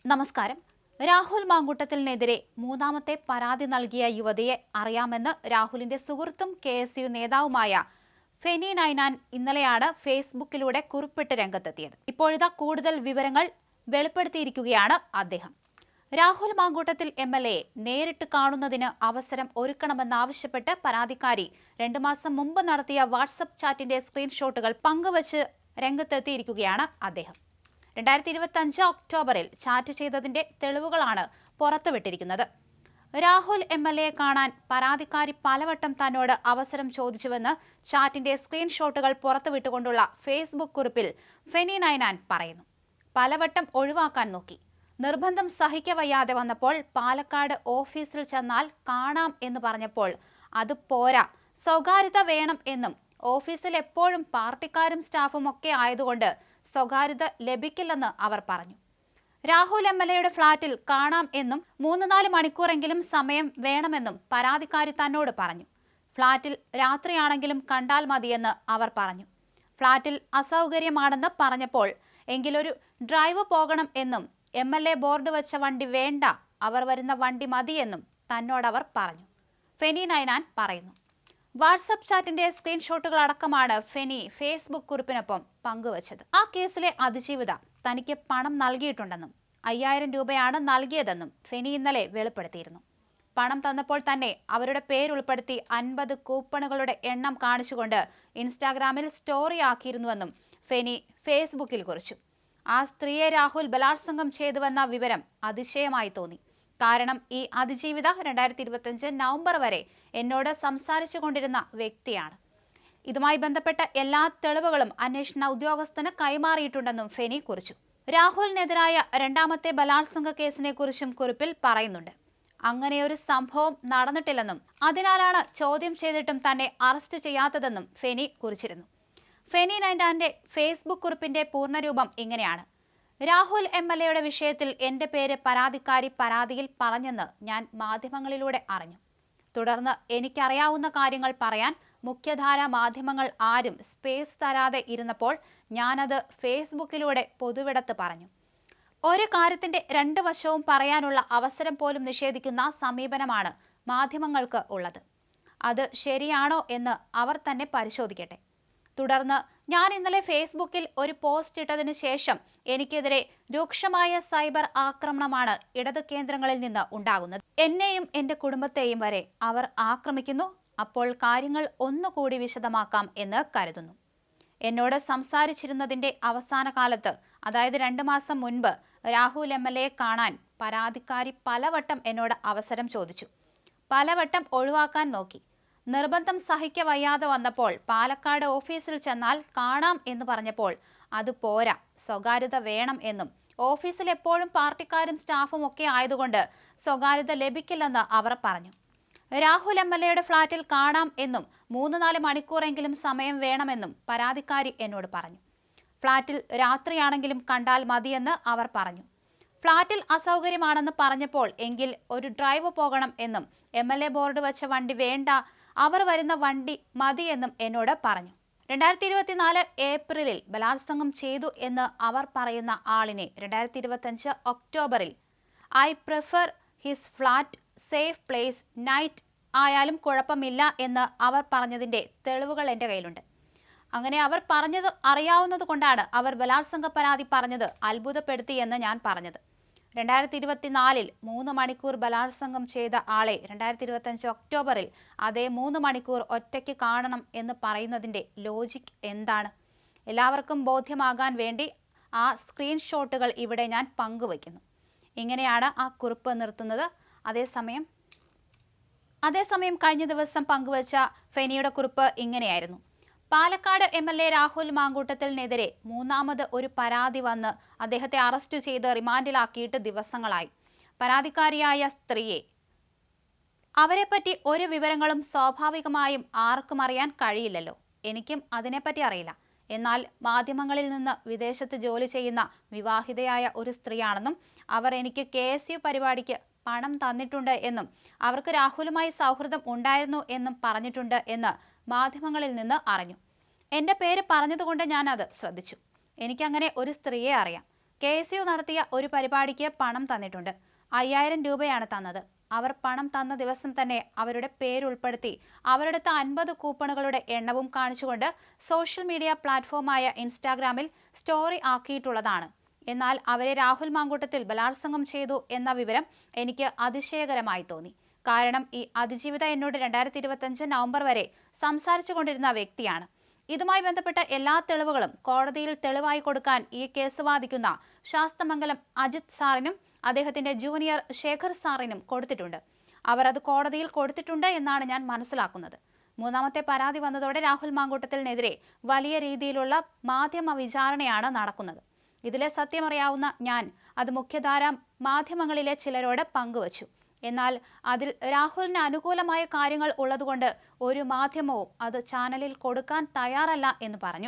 നമസ്കാരം. രാഹുൽ മാങ്കൂട്ടത്തിനെതിരെ മൂന്നാമത്തെ പരാതി നൽകിയ യുവതിയെ അറിയാമെന്ന് രാഹുലിന്റെ സുഹൃത്തും KSU നേതാവുമായ ഫെനി നൈനാൻ ഇന്നലെയാണ് ഫേസ്ബുക്കിലൂടെ കുറിപ്പിട്ട് രംഗത്തെത്തിയത്. ഇപ്പോഴിതാ കൂടുതൽ വിവരങ്ങൾ വെളിപ്പെടുത്തിയിരിക്കുകയാണ് അദ്ദേഹം. രാഹുൽ മാങ്കൂട്ടത്തിൽ MLA നേരിട്ട് കാണുന്നതിന് അവസരം ഒരുക്കണമെന്നാവശ്യപ്പെട്ട് പരാതിക്കാരി 2 മാസം മുമ്പ് നടത്തിയ വാട്സപ്പ് ചാറ്റിന്റെ സ്ക്രീൻഷോട്ടുകൾ പങ്കുവച്ച് രംഗത്തെത്തിയിരിക്കുകയാണ് അദ്ദേഹം. 2025 ഒക്ടോബറിൽ ചാറ്റ് ചെയ്തതിന്റെ തെളിവുകളാണ് പുറത്തുവിട്ടിരിക്കുന്നത്. രാഹുൽ MLA കാണാൻ പരാതിക്കാരി പലവട്ടം തന്നോട് അവസരം ചോദിച്ചുവെന്ന് ചാറ്റിന്റെ സ്ക്രീൻഷോട്ടുകൾ പുറത്തുവിട്ടുകൊണ്ടുള്ള ഫേസ്ബുക്ക് കുറിപ്പിൽ ഫെനി നൈനാൻ പറയുന്നു. പലവട്ടം ഒഴിവാക്കാൻ നോക്കി. നിർബന്ധം സഹിക്കവയ്യാതെ വന്നപ്പോൾ പാലക്കാട് ഓഫീസിൽ ചെന്നാൽ കാണാം എന്ന് പറഞ്ഞപ്പോൾ അത് പോരാ, സ്വകാര്യത വേണം എന്നും ഓഫീസിൽ എപ്പോഴും പാർട്ടിക്കാരും സ്റ്റാഫും ഒക്കെ ആയതുകൊണ്ട് സ്വകാര്യത ലഭിക്കില്ലെന്ന് അവർ പറഞ്ഞു. രാഹുൽ MLAയുടെ ഫ്ളാറ്റിൽ കാണാം എന്നും 3-4 മണിക്കൂറെങ്കിലും സമയം വേണമെന്നും പരാതിക്കാരി തന്നോട് പറഞ്ഞു. ഫ്ളാറ്റിൽ രാത്രിയാണെങ്കിലും കണ്ടാൽ മതിയെന്ന് അവർ പറഞ്ഞു. ഫ്ളാറ്റിൽ അസൗകര്യമാണെന്ന് പറഞ്ഞപ്പോൾ എങ്കിലൊരു ഡ്രൈവ് പോകണം എന്നും MLA ബോർഡ് വെച്ച വണ്ടി വേണ്ട, അവർ വരുന്ന വണ്ടി മതിയെന്നും തന്നോടവർ പറഞ്ഞു. ഫെനി നൈനാൻ പറയുന്നു. വാട്സപ്പ് ചാറ്റിന്റെ സ്ക്രീൻഷോട്ടുകൾ അടക്കമാണ് ഫെനി ഫേസ്ബുക്ക് കുറിപ്പിനൊപ്പം പങ്കുവച്ചത്. ആ കേസിലെ അതിജീവിത തനിക്ക് പണം നൽകിയിട്ടുണ്ടെന്നും 5000 രൂപയാണ് നൽകിയതെന്നും ഫെനി ഇന്നലെ വെളിപ്പെടുത്തിയിരുന്നു. പണം തന്നപ്പോൾ തന്നെ അവരുടെ പേരുൾപ്പെടുത്തി 50 കൂപ്പണുകളുടെ എണ്ണം കാണിച്ചുകൊണ്ട് ഇൻസ്റ്റാഗ്രാമിൽ സ്റ്റോറി ആക്കിയിരുന്നുവെന്നും ഫെനി ഫേസ്ബുക്കിൽ കുറിച്ചു. ആ സ്ത്രീയെ രാഹുൽ ബലാത്സംഗം ചെയ്തുവെന്ന വിവരം അതിശയമായി തോന്നി. കാരണം ഈ അതിജീവിത 2025 നവംബർ വരെ എന്നോട് സംസാരിച്ചു കൊണ്ടിരുന്ന വ്യക്തിയാണ്. ഇതുമായി ബന്ധപ്പെട്ട എല്ലാ തെളിവുകളും അന്വേഷണ ഉദ്യോഗസ്ഥന് കൈമാറിയിട്ടുണ്ടെന്നും ഫെനി കുറിച്ചു. രാഹുലിനെതിരായ 2ാമത്തെ ബലാത്സംഗ കേസിനെ കുറിച്ചും കുറിപ്പിൽ പറയുന്നുണ്ട്. അങ്ങനെയൊരു സംഭവം നടന്നിട്ടില്ലെന്നും അതിനാലാണ് ചോദ്യം ചെയ്തിട്ടും തന്നെ അറസ്റ്റ് ചെയ്യാത്തതെന്നും ഫെനി കുറിച്ചിരുന്നു. ഫെനി നൈനാന്റെ ഫേസ്ബുക്ക് കുറിപ്പിന്റെ പൂർണ്ണരൂപം ഇങ്ങനെയാണ്. രാഹുൽ MLAയുടെ വിഷയത്തിൽ എന്റെ പേര് പരാതിക്കാരി പരാതിയിൽ പറഞ്ഞെന്ന് ഞാൻ മാധ്യമങ്ങളിലൂടെ അറിഞ്ഞു. തുടർന്ന് എനിക്കറിയാവുന്ന കാര്യങ്ങൾ പറയാൻ മുഖ്യധാര മാധ്യമങ്ങൾ ആരും സ്പേസ് തരാതെ ഇരുന്നപ്പോൾ ഞാനത് ഫേസ്ബുക്കിലൂടെ പൊതുവിടത്ത് പറഞ്ഞു. ഒരു കാര്യത്തിന്റെ 2 വശവും പറയാനുള്ള അവസരം പോലും നിഷേധിക്കുന്ന സമീപനമാണ് മാധ്യമങ്ങൾക്ക് ഉള്ളത്. അത് ശരിയാണോ എന്ന് അവർ തന്നെ പരിശോധിക്കട്ടെ. തുടർന്ന് ഞാൻ ഇന്നലെ ഫേസ്ബുക്കിൽ ഒരു പോസ്റ്റ് ഇട്ടതിനു ശേഷം എനിക്കെതിരെ രൂക്ഷമായ സൈബർ ആക്രമണമാണ് ഇടത് കേന്ദ്രങ്ങളിൽ നിന്ന് ഉണ്ടാകുന്നത്. എന്നെയും എന്റെ കുടുംബത്തെയും വരെ അവർ ആക്രമിക്കുന്നു. അപ്പോൾ കാര്യങ്ങൾ ഒന്നുകൂടി വിശദമാക്കാം എന്ന് കരുതുന്നു. എന്നോട് സംസാരിച്ചിരുന്നതിന്റെ അവസാന കാലത്ത്, അതായത് 2 മാസം മുൻപ് രാഹുൽ MLAയെ കാണാൻ പരാതിക്കാരി പലവട്ടം എന്നോട് അവസരം ചോദിച്ചു. പലവട്ടം ഒഴിവാക്കാൻ നോക്കി. നിർബന്ധം സഹിക്കവയ്യാതെ വന്നപ്പോൾ പാലക്കാട് ഓഫീസിൽ ചെന്നാൽ കാണാം എന്ന് പറഞ്ഞപ്പോൾ അത് പോരാ, സ്വകാര്യത വേണം എന്നും ഓഫീസിൽ എപ്പോഴും പാർട്ടിക്കാരും സ്റ്റാഫും ഒക്കെ ആയതുകൊണ്ട് സ്വകാര്യത ലഭിക്കില്ലെന്ന് അവർ പറഞ്ഞു. രാഹുൽ MLAയുടെ ഫ്ളാറ്റിൽ കാണാം എന്നും 3-4 മണിക്കൂറെങ്കിലും സമയം വേണമെന്നും പരാതിക്കാരി എന്നോട് പറഞ്ഞു. ഫ്ളാറ്റിൽ രാത്രിയാണെങ്കിലും കണ്ടാൽ മതിയെന്ന് അവർ പറഞ്ഞു. ഫ്ളാറ്റിൽ അസൗകര്യമാണെന്ന് പറഞ്ഞപ്പോൾ എങ്കിൽ ഒരു ഡ്രൈവ് പോകണം എന്നും MLA ബോർഡ് വെച്ച വണ്ടി വേണ്ട, അവർ വരുന്ന വണ്ടി മതിയെന്നും എന്നോട് പറഞ്ഞു. 2024 ഏപ്രിലിൽ ബലാത്സംഗം ചെയ്തു എന്ന് അവർ പറയുന്ന ആളിനെ 2025 ഒക്ടോബറിൽ I prefer his flat, safe place, night ആയാലും കുഴപ്പമില്ല എന്ന് അവർ പറഞ്ഞതിന്റെ തെളിവുകൾ എൻ്റെ കയ്യിലുണ്ട്. അങ്ങനെ അവർ പറഞ്ഞത് അറിയാവുന്നത് കൊണ്ടാണ് അവർ ബലാത്സംഗ പരാതി പറഞ്ഞത് അത്ഭുതപ്പെടുത്തിയെന്ന് ഞാൻ പറഞ്ഞത്. 2024 3 മണിക്കൂർ ബലാത്സംഗം ചെയ്ത ആളെ 2025 ഒക്ടോബറിൽ അതേ 3 മണിക്കൂർ ഒറ്റയ്ക്ക് കാണണം എന്ന് പറയുന്നതിൻ്റെ ലോജിക് എന്താണ്? എല്ലാവർക്കും ബോധ്യമാകാൻ വേണ്ടി ആ സ്ക്രീൻഷോട്ടുകൾ ഇവിടെ ഞാൻ പങ്കുവയ്ക്കുന്നു. ഇങ്ങനെയാണ് ആ കുറിപ്പ് നിർത്തുന്നത്. അതേസമയം കഴിഞ്ഞ ദിവസം പങ്കുവച്ച ഫെനിയുടെ കുറിപ്പ് ഇങ്ങനെയായിരുന്നു. പാലക്കാട് MLA രാഹുൽ മാങ്കൂട്ടത്തിനെതിരെ മൂന്നാമത് ഒരു പരാതി വന്ന് അദ്ദേഹത്തെ അറസ്റ്റ് ചെയ്ത് റിമാൻഡിലാക്കിയിട്ട് ദിവസങ്ങളായി. പരാതിക്കാരിയായ സ്ത്രീയെ, അവരെപ്പറ്റി ഒരു വിവരങ്ങളും സ്വാഭാവികമായും ആർക്കും അറിയാൻ കഴിയില്ലല്ലോ. എനിക്കും അതിനെപ്പറ്റി അറിയില്ല. എന്നാൽ മാധ്യമങ്ങളിൽ നിന്ന് വിദേശത്ത് ജോലി ചെയ്യുന്ന വിവാഹിതയായ ഒരു സ്ത്രീയാണെന്നും അവർ എനിക്ക് KSU പരിപാടിക്ക് പണം തന്നിട്ടുണ്ട് എന്നും അവർക്ക് രാഹുലുമായി സൗഹൃദം ഉണ്ടായിരുന്നു എന്നും പറഞ്ഞിട്ടുണ്ട് എന്ന് മാധ്യമങ്ങളിൽ നിന്ന് അറിഞ്ഞു. എൻ്റെ പേര് പറഞ്ഞതുകൊണ്ട് ഞാൻ അത് ശ്രദ്ധിച്ചു. എനിക്കങ്ങനെ ഒരു സ്ത്രീയെ അറിയാം. KSU നടത്തിയ ഒരു പരിപാടിക്ക് പണം തന്നിട്ടുണ്ട്. 5000 രൂപയാണ് തന്നത്. അവർ പണം തന്ന ദിവസം തന്നെ അവരുടെ പേരുൾപ്പെടുത്തി അവരെടുത്ത 50 കൂപ്പണുകളുടെ എണ്ണവും കാണിച്ചുകൊണ്ട് സോഷ്യൽ മീഡിയ പ്ലാറ്റ്ഫോമായ ഇൻസ്റ്റാഗ്രാമിൽ സ്റ്റോറി ആക്കിയിട്ടുള്ളതാണ്. എന്നാൽ അവരെ രാഹുൽ മാങ്കൂട്ടത്തിൽ ബലാത്സംഗം ചെയ്തു എന്ന വിവരം എനിക്ക് അതിശയകരമായി തോന്നി. കാരണം ഈ അതിജീവിത എന്നോട് 2025 നവംബർ വരെ സംസാരിച്ചു കൊണ്ടിരുന്ന വ്യക്തിയാണ്. ഇതുമായി ബന്ധപ്പെട്ട എല്ലാ തെളിവുകളും കോടതിയിൽ തെളിവായി കൊടുക്കാൻ ഈ കേസ് വാദിക്കുന്ന ശാസ്തമംഗലം അജിത് സാറിനും അദ്ദേഹത്തിന്റെ ജൂനിയർ ശേഖർ സാറിനും കൊടുത്തിട്ടുണ്ട്. അവർ അത് കോടതിയിൽ കൊടുത്തിട്ടുണ്ട് എന്നാണ് ഞാൻ മനസ്സിലാക്കുന്നത്. മൂന്നാമത്തെ പരാതി വന്നതോടെ രാഹുൽ മാങ്കൂട്ടത്തിനെതിരെ വലിയ രീതിയിലുള്ള മാധ്യമ വിചാരണയാണ് നടക്കുന്നത്. ഇതിലെ സത്യമറിയാവുന്ന ഞാൻ അത് മുഖ്യധാര മാധ്യമങ്ങളിലെ ചിലരോട് പങ്കുവച്ചു. എന്നാൽ അതിൽ രാഹുലിന് അനുകൂലമായ കാര്യങ്ങൾ ഉള്ളതുകൊണ്ട് ഒരു മാധ്യമവും അത് ചാനലിൽ കൊടുക്കാൻ തയ്യാറല്ല എന്ന് പറഞ്ഞു.